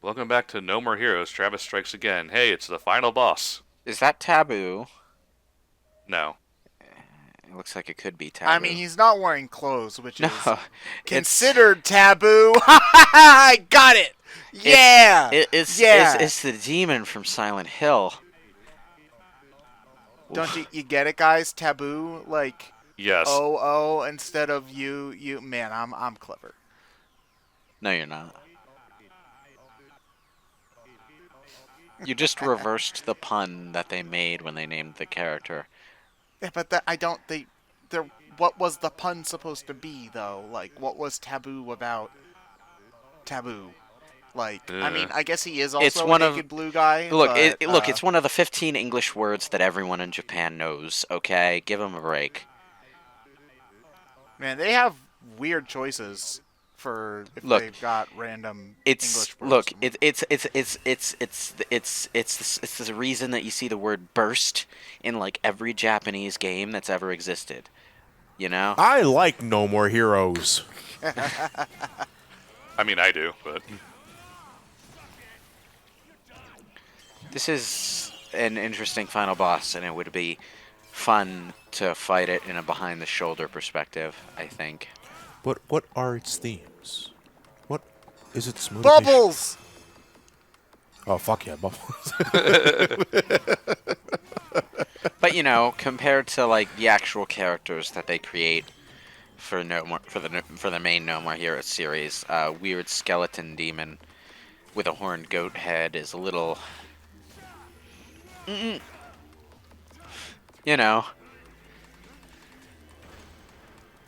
Welcome back to No More Heroes. Travis strikes again. Hey, it's the final boss. Is that taboo? No. It looks like it could be I mean, taboo. he's not wearing clothes, which No, is it's considered taboo. I got it. it's Yeah, yeah. it's the demon from Silent Hill. Don't you Oof. you get it, guys? Taboo, like Yes. oh instead of you. Man, I'm clever. No, you're not. You just reversed the pun that they made when they named the character. Yeah, but that I don't. There. What was the pun supposed to be though? Like, what was taboo about taboo? Like, I mean, Uh, I guess he is It's also a one of naked blue guy, look, but it's one of the 15 English words that everyone in Japan knows. Okay, give him a break. man, they have weird choices for if Look, they've got random it's English words. look, it's the reason that you see the word burst in like every Japanese game that's ever existed. You know? I like No More Heroes. I mean, I do, but This is an interesting final boss, and it would be fun to fight it in a behind the shoulder perspective, I think. What are its themes? What is its motivation? Bubbles. Oh fuck yeah, bubbles. But compared to like the actual characters that they create for no more for the main No More Heroes series, weird skeleton demon with a horned goat head is a little, mm, you know,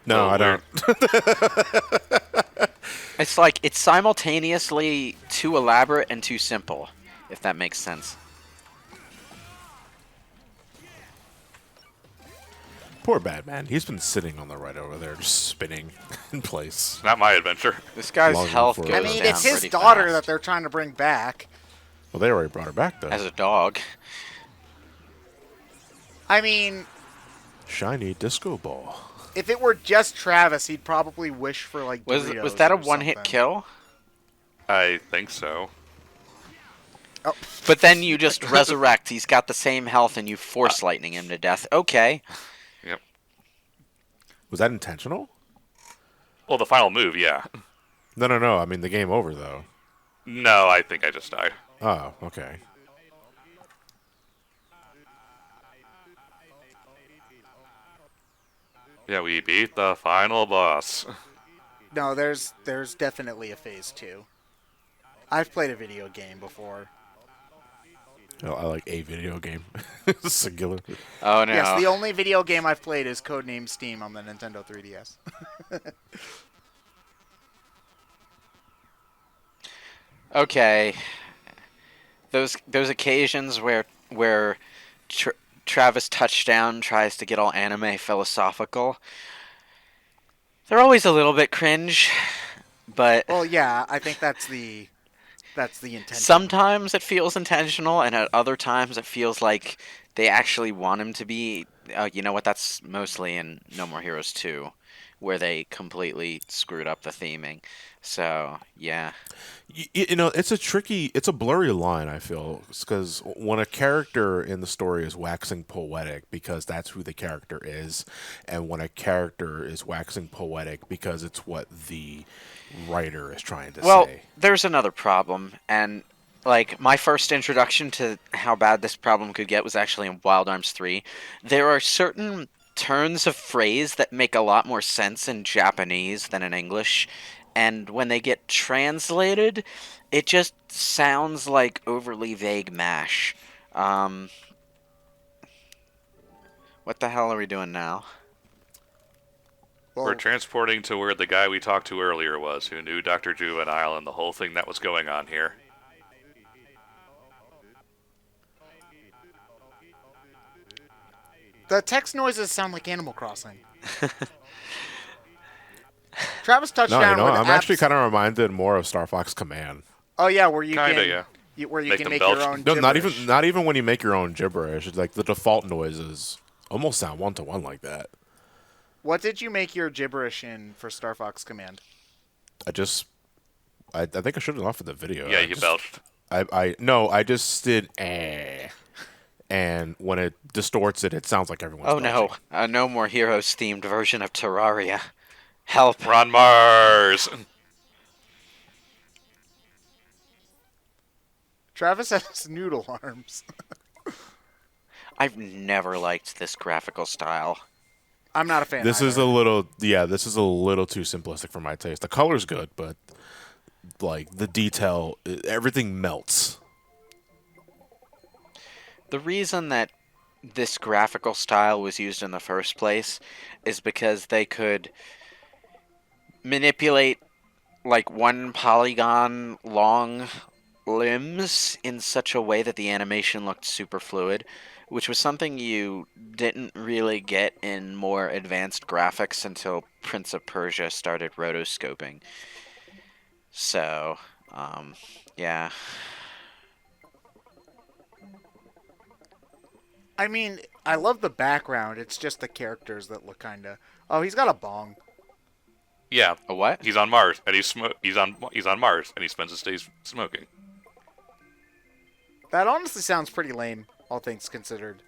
a No, little I weird. don't. it's like it's simultaneously too elaborate and too simple, if that makes sense. Poor Batman. He's been sitting on the right over there, just spinning in place, Not my adventure. This guy's longing health for I goes mean, down it's his pretty daughter that fast they're trying to bring back. Well, they already brought her back though. as a dog. I mean, Shiny disco ball. if it were just Travis, he'd probably wish for like Doritos Was that a or one-hit something. kill? I think so. Oh, But then you just resurrect. He's got the same health, and you force lightning him to death. Okay. Yep. Was that intentional? Well, the final move, yeah. No, no, no. I mean the game over though. No, I think I just died. Oh, okay. Yeah, we beat the final boss. no, there's definitely a phase two. I've played a video game before. Oh, I like a video game. Singular. Oh no. Yes, the only video game I've played is Codename Steam on the Nintendo 3DS. Okay. Those occasions where Tr Travis Touchdown tries to get all anime philosophical, they're always a little bit cringe, but Well, yeah, I think that's the intention. sometimes it feels intentional, and at other times it feels like they actually want him to be. You know what? That's mostly in No More Heroes 2, where they completely screwed up the theming. So, yeah. It's a blurry line. I feel because when a character in the story is waxing poetic because that's who the character is, and when a character is waxing poetic because it's what the writer is trying to Well, say. there's another problem, and like my first introduction to how bad this problem could get was actually in Wild Arms 3. There are certain turns of phrase that make a lot more sense in Japanese than in English, and when they get translated, it just sounds like overly vague mash. Um, what the hell are we doing now? We're Well, transporting to where the guy we talked to earlier was, who knew Dr. Juvenile and the whole thing that was going on here. the text noises sound like Animal Crossing. Travis No, Touchdown would I'm actually kind of reminded more of Star Fox Command. Oh yeah, where you Kinda, can yeah. where you Make can them make belch. your own. No, Gibberish. not even when you make your own gibberish. It's like the default noises almost sound one to one like that. What did you make your gibberish in for Star Fox Command? I just I think I should have offered the video. Yeah, I you just, belched. I just did and when it distorts it, it sounds like everyone's Oh no, belching. a No More Heroes themed version of Terraria. Help. We're on Mars. Travis has noodle arms. I've never liked this graphical style. I'm not a fan. This either. is a little, this is a little too simplistic for my taste. The color's good, but like the detail, everything melts. The reason that this graphical style was used in the first place is because they could manipulate like 1 polygon long limbs in such a way that the animation looked super fluid, which was something you didn't really get in more advanced graphics until Prince of Persia started rotoscoping. So, yeah. I mean, I love the background. It's just the characters that look kind of. Oh, he's got a bong. Yeah, A what? he's on Mars, and he's on Mars, and he spends his days smoking. That honestly sounds pretty lame, all things considered.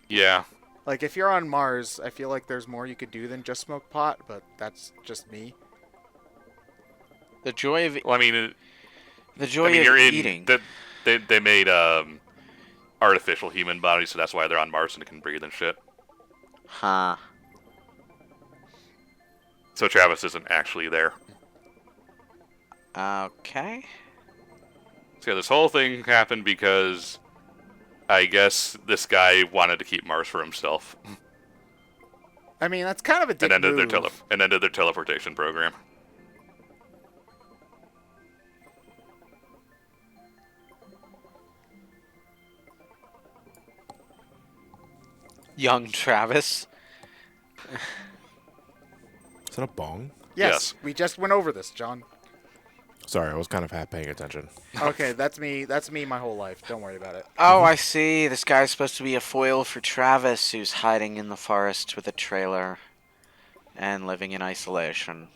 Yeah, Like, if you're on Mars, I feel like there's more you could do than just smoke pot, but that's just me. The joy of well, I mean, you're eating. They made artificial human bodies, so that's why they're on Mars and they can breathe and shit. Huh. So Travis isn't actually there. Okay. So yeah, this whole thing happened because I guess this guy wanted to keep Mars for himself I mean, that's kind of a dick and ended move. their teleportation program. Young Travis. Is that a bong? Yes, Yes. we just went over this, John. Sorry, I was kind of half paying attention. Okay, that's me. That's me my whole life. Don't worry about it. Oh, I see. This guy's supposed to be a foil for Travis, who's hiding in the forest with a trailer and living in isolation.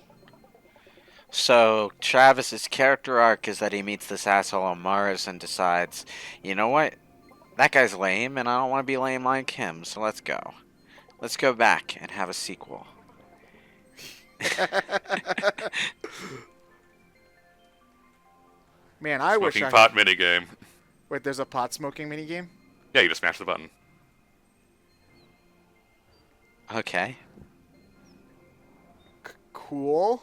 So, Travis's character arc is that he meets this asshole on Mars and decides, you know what? That guy's lame, and I don't want to be lame like him, so let's go. Let's go back and have a sequel. Man, I wish Smoking I. pot minigame. Wait, there's a pot smoking minigame? Yeah, you just smash the button. Okay. Cool.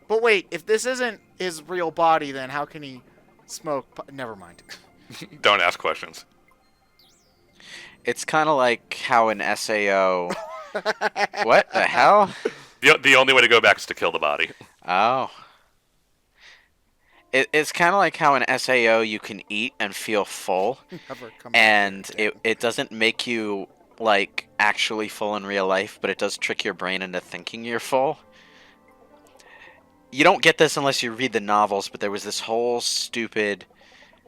But wait, if this isn't his real body, then how can he smoke pot? Never mind. Don't ask questions. It's kind of like how an SAO... What the hell? The only way to go back is to kill the body. Oh. It's kind of like how in SAO you can eat and feel full, Never come and back here it doesn't make you, like, actually full in real life, but it does trick your brain into thinking you're full. You don't get this unless you read the novels, but there was this whole stupid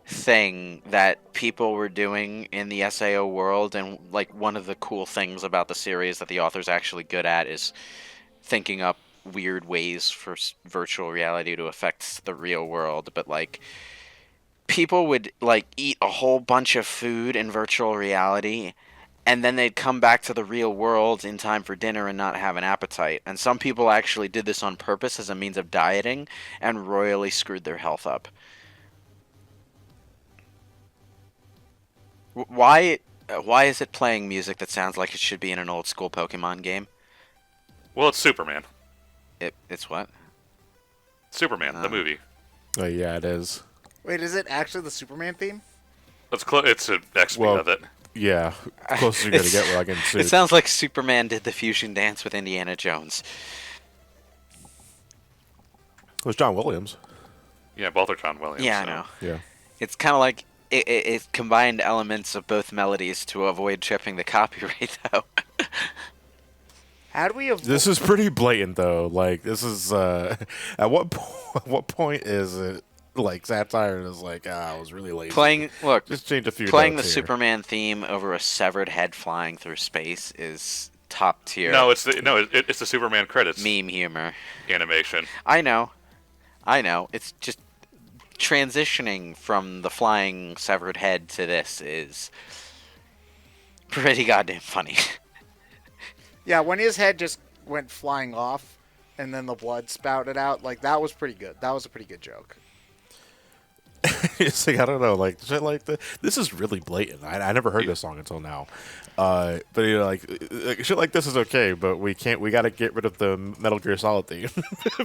thing that people were doing in the SAO world, and, like, one of the cool things about the series that the author's actually good at is thinking up weird ways for virtual reality to affect the real world, but like people would like eat a whole bunch of food in virtual reality and then they'd come back to the real world in time for dinner and not have an appetite. And some people actually did this on purpose as a means of dieting and royally screwed their health up. Why is it playing music that sounds like it should be in an old school Pokemon game? Well, it's Superman. It's what? Superman, the movie. Oh, yeah, it is. Wait, is it actually the Superman theme? It's an XP Well, of it. Yeah, closest you're going to get without getting sued. It sounds like Superman did the fusion dance with Indiana Jones. It was John Williams. Yeah, both are John Williams. Yeah, I so. know. Yeah. It's kind of like it combined elements of both melodies to avoid tripping the copyright, though. How do we avoid? This is pretty blatant, though. Like, this is, at what point is it, like, satire and is like, I was really lazy. Look, Just change a few playing the notes here. Superman theme over a severed head flying through space is top tier No, it's the Superman credits meme humor. animation. I know. It's just transitioning from the flying severed head to this is pretty goddamn funny. Yeah, when his head just went flying off, and then the blood spouted out, like that was pretty good. That was a pretty good joke. It's like, I don't know, like shit like this is really blatant. I never heard this song until now, but you know, like shit like this is okay, but we can't. We got to get rid of the Metal Gear Solid theme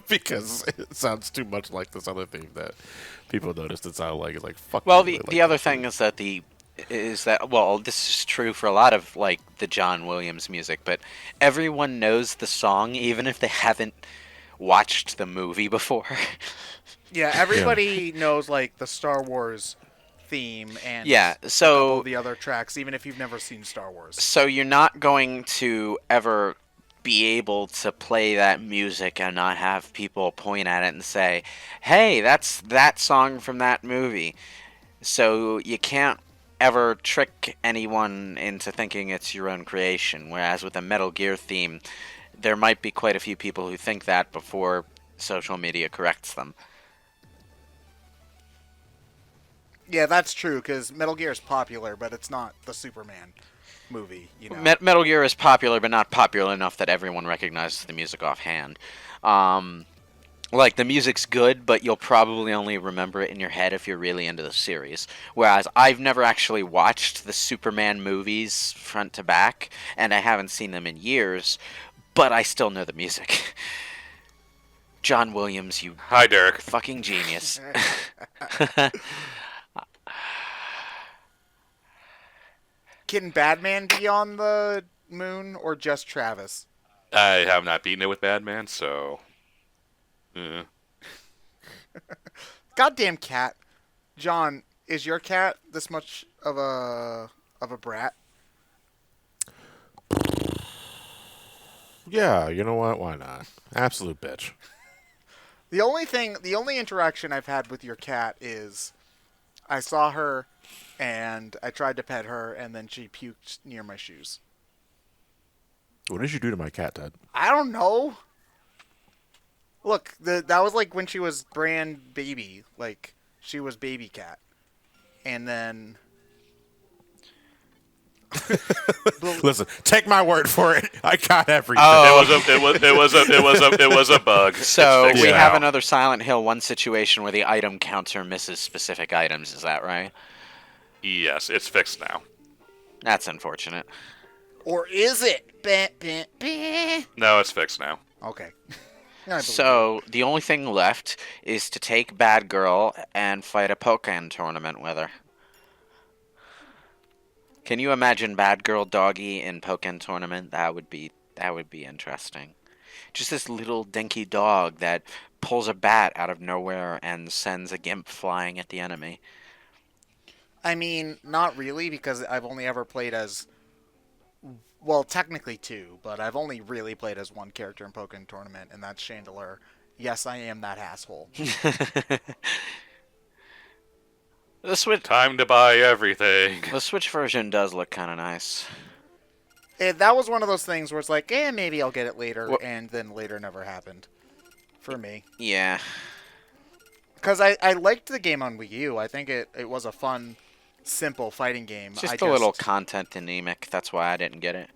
because it sounds too much like this other theme that people noticed. It sounded like it's like fuck. Well, really the like other this thing theme. is that well, this is true for a lot of like the John Williams music, but everyone knows the song even if they haven't watched the movie before. Yeah, everybody knows like the Star Wars theme and Yeah, a couple so of the other tracks, even if you've never seen Star Wars. so you're not going to ever be able to play that music and not have people point at it and say, "Hey, that's that song from that movie." So you can't ever trick anyone into thinking it's your own creation. Whereas with a Metal Gear theme, there might be quite a few people who think that before social media corrects them. Yeah, that's true because Metal Gear is popular, but it's not the Superman movie. You know. Metal Gear is popular, but not popular enough that everyone recognizes the music offhand. Like, the music's good, but you'll probably only remember it in your head if you're really into the series. Whereas I've never actually watched the Superman movies front to back, and I haven't seen them in years, but I still know the music. John Williams, you Hi, Derek. fucking genius. Can Batman be on the moon or just Travis? I have not beaten it with Badman, so. Goddamn cat, John. Is your cat this much of a brat? Yeah, you know what? Why not? Absolute bitch. The only interaction I've had with your cat is I saw her and I tried to pet her and then she puked near my shoes. What did you do to my cat, Ted? I don't know. Look, that was like when she was brand baby, like she was baby cat. And then Listen, take my word for it. I got everything. Oh. It was a bug. So It's fixed we now. have another Silent Hill 1 situation where the item counter misses specific items, is that right? Yes, it's fixed now. That's unfortunate. or is it? Bah, bah, bah. No, it's fixed now. Okay. I believe So the only thing left is to take Bad Girl and fight a Pokken Tournament with her. Can you imagine Bad Girl Doggy in Pokken Tournament? That would be interesting. Just this little dinky dog that pulls a bat out of nowhere and sends a gimp flying at the enemy. I mean, not really, because I've only ever played as, well, technically two, but I've only really played as one character in Pokken Tournament, and that's Chandelure. Yes, I am that asshole. The Switch Time to buy everything. the Switch version does look kind of nice. That was one of those things where it's like, maybe I'll get it later, Well- and then later never happened. For me. Yeah. Because I liked the game on Wii U. I think it was a fun, simple fighting game. It's just a little content anemic. That's why I didn't get it.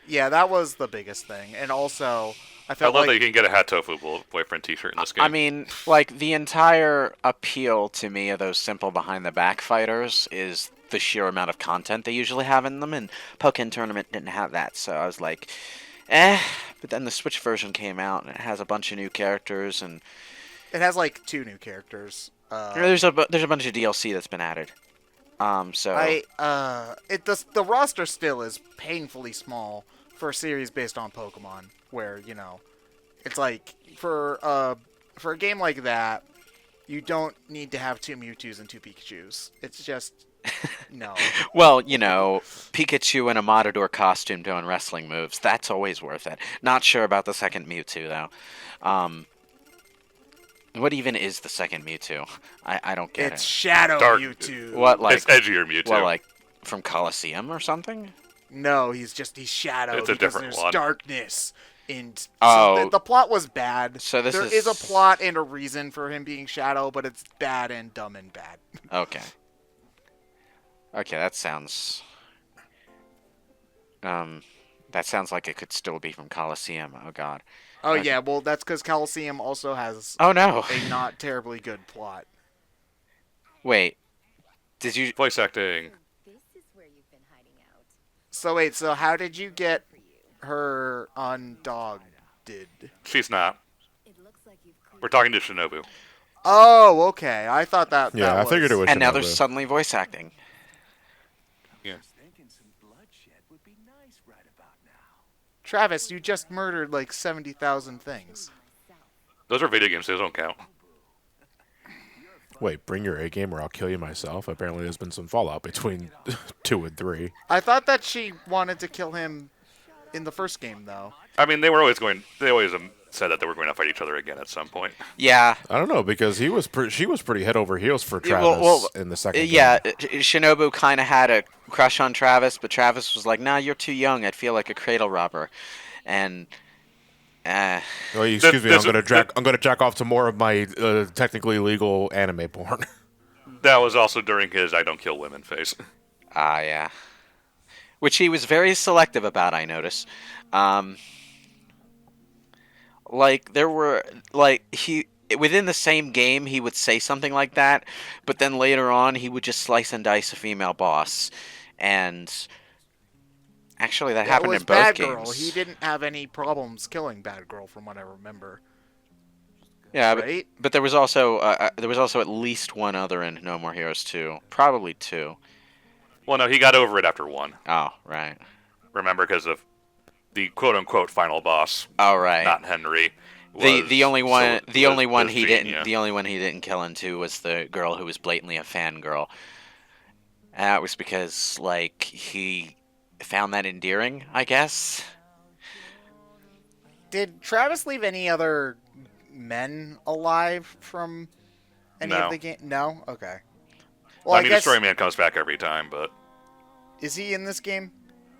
Yeah, that was the biggest thing. And also, I I felt love that like... you can get a Hat Tofu boyfriend T-shirt in this game. I mean, like, the entire appeal to me of those simple behind-the-back fighters is the sheer amount of content they usually have in them, and Pokken Tournament didn't have that, so I was like, But then the Switch version came out, and it has a bunch of new characters, and It has, like, 2 new characters. there's a bunch of DLC that's been added. So... The roster still is painfully small for a series based on Pokemon, where, you know, it's like, for a game like that, you don't need to have 2 Mewtwo's and 2 Pikachus. It's just, no. Well, you know, Pikachu in a Matador costume doing wrestling moves, that's always worth it. Not sure about the second Mewtwo, though. What even is the second Mewtwo? I don't get It's it. Shadow Dark- Mewtwo. What, like... it's edgier Mewtwo. What, like, from Coliseum or something? No, he's Shadow It's a because different there's one. darkness. And so Oh. the plot was bad. So this There is... is a plot and a reason for him being Shadow, but it's bad and dumb and bad. Okay. Okay, that sounds... That sounds like it could still be from Coliseum. Oh, God. Oh, Okay. yeah, well, that's because Coliseum also has Oh, no. a not terribly good plot. Wait. Did you... Voice acting. This is where you've been hiding out. So, wait, so how did you get her undogged? She's not. It looks like you've We're talking to Shinobu. Oh, okay. I thought that. Yeah, that I figured it was. And now Shinobu. there's suddenly voice acting. Yeah. Travis, you just murdered like 70,000 things. Those are video games. Those don't count. Wait, bring your A game or I'll kill you myself. Apparently, there's been some fallout between 2 and 3. I thought that she wanted to kill him in the first game, though. I mean, they always said that they were going to fight each other again at some point. Yeah. I don't know because she was pretty head over heels for Yeah, Travis well, in the second. Yeah, game. Shinobu kind of had a crush on Travis, but Travis was like, "Nah, you're too young. I'd feel like a cradle robber," and Oh, excuse me. this- I'm gonna jack off to more of my technically legal anime porn. That was also during his "I don't kill women" phase. yeah, which he was very selective about. I notice. Like there were he within the same game he would say something like that, but then later on he would just slice and dice a female boss, and actually that happened was in both Bad games. Girl. He didn't have any problems killing Bad Girl, from what I remember. Yeah, Right? but there was also at least one other in No More Heroes 2, probably 2. Well, no, he got over it after 1. Oh, right. Remember, because of the quote-unquote final boss, Oh, right. not Henry. The only one was he Genia. didn't the only one he didn't kill in 2 was the girl who was blatantly a fangirl. And that was because like he found that endearing, I guess. Did Travis leave any other men alive from any No. of the game? No? Okay. Well, I mean, guess... Destroy Man comes back every time, but Is he in this game?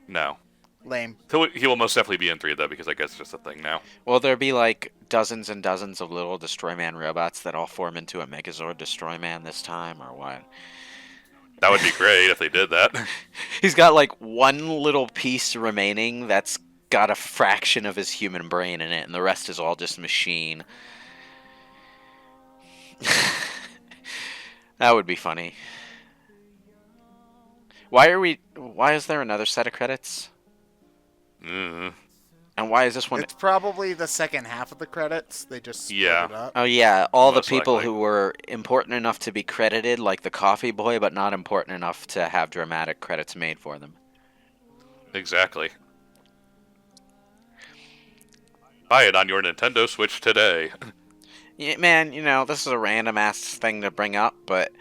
no. Lame. He will most definitely be in 3, though, because I guess it's just a thing now. Well, there'd be like dozens and dozens of little Destroy Man robots that all form into a Megazord Destroy Man this time, or what? That would be great if they did that. He's got like one little piece remaining that's got a fraction of his human brain in it, and the rest is all just machine. That would be funny. Why is there another set of credits? Mm. And why is this one? It's probably the second half of the credits. They just split Yeah. it up. Oh yeah, all the Most people likely. who were important enough to be credited, like the coffee boy, but not important enough to have dramatic credits made for them. Exactly. Buy it on your Nintendo Switch today. Yeah, man, this is a random ass thing to bring up, but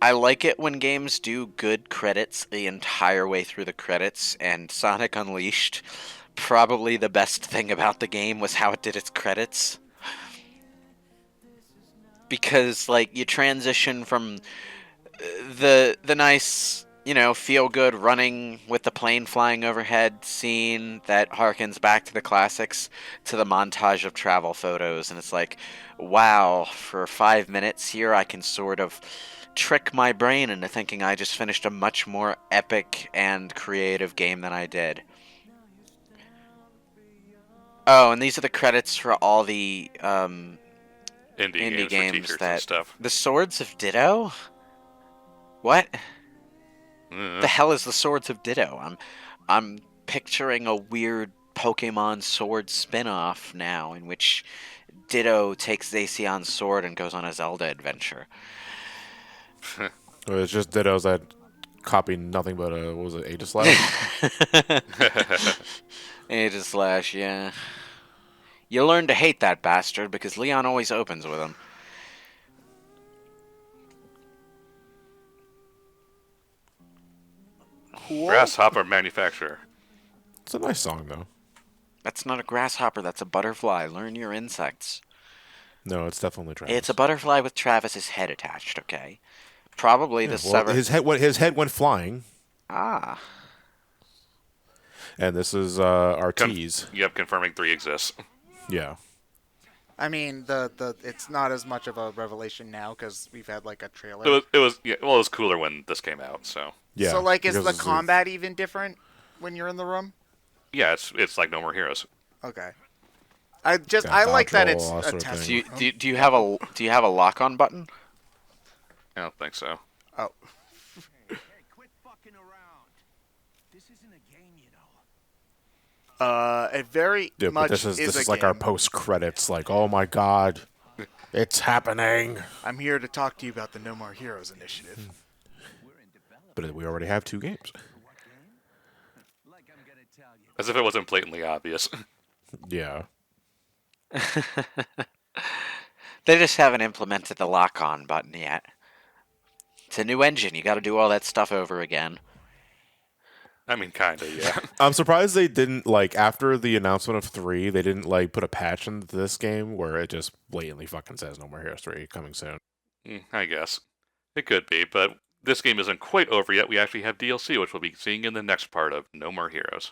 I like it when games do good credits the entire way through the credits, and Sonic Unleashed, probably the best thing about the game was how it did its credits. Because, like, you transition from the nice, feel good running with the plane flying overhead scene that harkens back to the classics to the montage of travel photos, and it's like, wow, for 5 minutes here I can sort of trick my brain into thinking I just finished a much more epic and creative game than I did. Oh, and these are the credits for all the Indie indie games for games teachers and that... stuff. The Swords of Ditto? What? The hell is the Swords of Ditto? I'm picturing a weird Pokemon Sword spin-off now in which Ditto takes Zacian's sword and goes on a Zelda adventure. It's just Dittos that copy nothing but what was it, Aegislash? Aegislash, yeah. You learn to hate that bastard because Leon always opens with him. Cool. Grasshopper manufacturer. It's a nice song though. That's not a grasshopper, that's a butterfly. Learn your insects. No, it's definitely Travis. It's a butterfly with Travis's head attached, okay? Probably the Well, sever... his head went flying. Ah. And this is our Con- tease. Yep, confirming 3 exists. Yeah. I mean, the it's not as much of a revelation now because we've had like a trailer. It was cooler when this came out. So Yeah. So like, is because the it's- combat even different when you're in the room? yeah, it's like No More Heroes. Okay. Got I like that dodge it's roll, all a sort of test. thing. Do you have a lock-on button? I don't think so. Oh, Hey, quit fucking around. This isn't a game, you know. it very Yeah, but much this is a like our game. post credits. Like, oh my god, it's happening. I'm here to talk to you about the No More Heroes initiative. But we already have 2 games. Like I'm gonna tell you. As if it wasn't blatantly obvious. Yeah. They just haven't implemented the lock-on button yet. It's a new engine. You got to do all that stuff over again. I mean, kinda, yeah. I'm surprised they didn't, like, after the announcement of 3, they didn't, like, put a patch into this game where it just blatantly fucking says No More Heroes 3 coming soon. I guess. It could be, but this game isn't quite over yet. We actually have DLC, which we'll be seeing in the next part of No More Heroes.